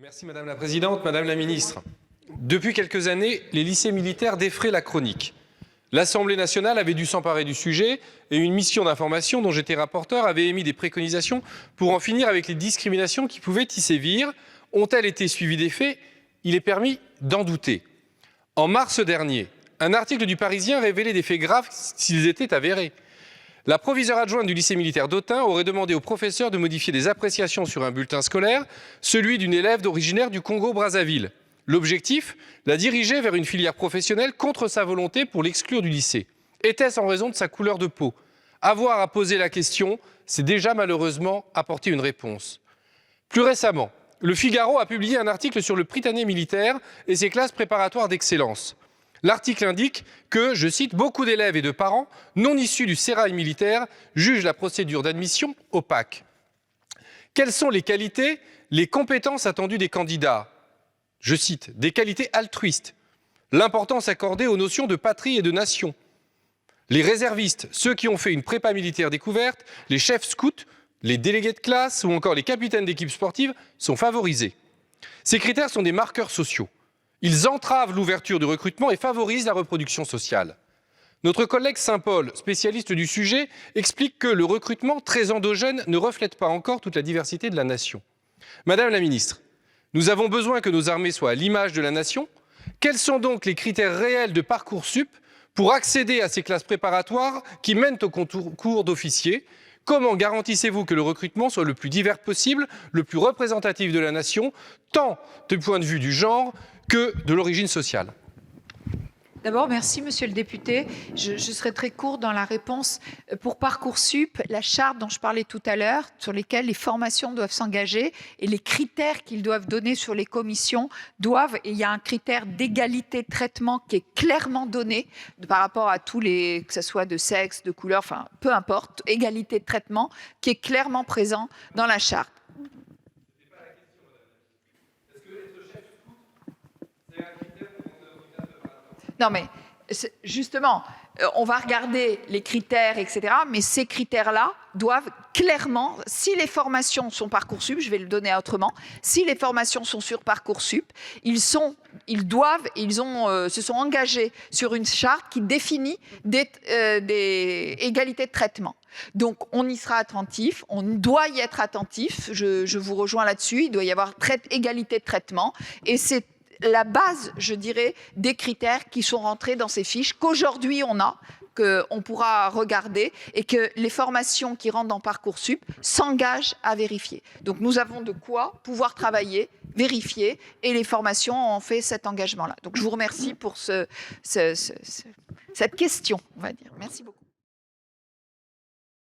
Merci Madame la Présidente, Madame la Ministre. Depuis quelques années, les lycées militaires défraient la chronique. L'Assemblée nationale avait dû s'emparer du sujet et une mission d'information dont j'étais rapporteur avait émis des préconisations pour en finir avec les discriminations qui pouvaient y sévir. Ont-elles été suivies des faits? Il est permis d'en douter. En mars dernier, un article du Parisien révélait des faits graves s'ils étaient avérés. La proviseure adjointe du lycée militaire d'Autun aurait demandé aux professeurs de modifier des appréciations sur un bulletin scolaire, celui d'une élève originaire du Congo-Brazzaville. L'objectif, la diriger vers une filière professionnelle contre sa volonté pour l'exclure du lycée. Était-ce en raison de sa couleur de peau? Avoir à poser la question, c'est déjà malheureusement apporter une réponse. Plus récemment, Le Figaro a publié un article sur le Prytanée militaire et ses classes préparatoires d'excellence. L'article indique que, je cite, « beaucoup d'élèves et de parents non issus du sérail militaire jugent la procédure d'admission opaque ». Quelles sont les qualités, les compétences attendues des candidats? Je cite, « des qualités altruistes, l'importance accordée aux notions de patrie et de nation. Les réservistes, ceux qui ont fait une prépa militaire découverte, les chefs scouts, les délégués de classe ou encore les capitaines d'équipes sportives sont favorisés. Ces critères sont des marqueurs sociaux. Ils entravent l'ouverture du recrutement et favorisent la reproduction sociale. Notre collègue Saint-Paul, spécialiste du sujet, explique que le recrutement très endogène ne reflète pas encore toute la diversité de la nation. Madame la ministre, nous avons besoin que nos armées soient à l'image de la nation. Quels sont donc les critères réels de Parcoursup pour accéder à ces classes préparatoires qui mènent au concours d'officiers? Comment garantissez-vous que le recrutement soit le plus divers possible, le plus représentatif de la nation, tant du point de vue du genre que de l'origine sociale? D'abord, merci Monsieur le député. Je serai très court dans la réponse. Pour Parcoursup, la charte dont je parlais tout à l'heure, sur lesquelles les formations doivent s'engager et les critères qu'ils doivent donner sur les commissions doivent, et il y a un critère d'égalité de traitement qui est clairement donné par rapport à tous les, que ce soit de sexe, de couleur, enfin peu importe, égalité de traitement qui est clairement présent dans la charte. Non, mais justement, on va regarder les critères, etc. Mais ces critères-là doivent clairement, si les formations sont Parcoursup, je vais le donner autrement, si les formations sont sur Parcoursup, ils se sont engagés sur une charte qui définit des égalités de traitement. Donc, on y sera attentif, on doit y être attentif, je vous rejoins là-dessus, il doit y avoir égalité de traitement, et c'est la base, je dirais, des critères qui sont rentrés dans ces fiches qu'aujourd'hui on a, qu'on pourra regarder et que les formations qui rentrent dans Parcoursup s'engagent à vérifier. Donc nous avons de quoi pouvoir travailler, vérifier et les formations ont fait cet engagement-là. Donc je vous remercie pour cette question, on va dire. Merci beaucoup.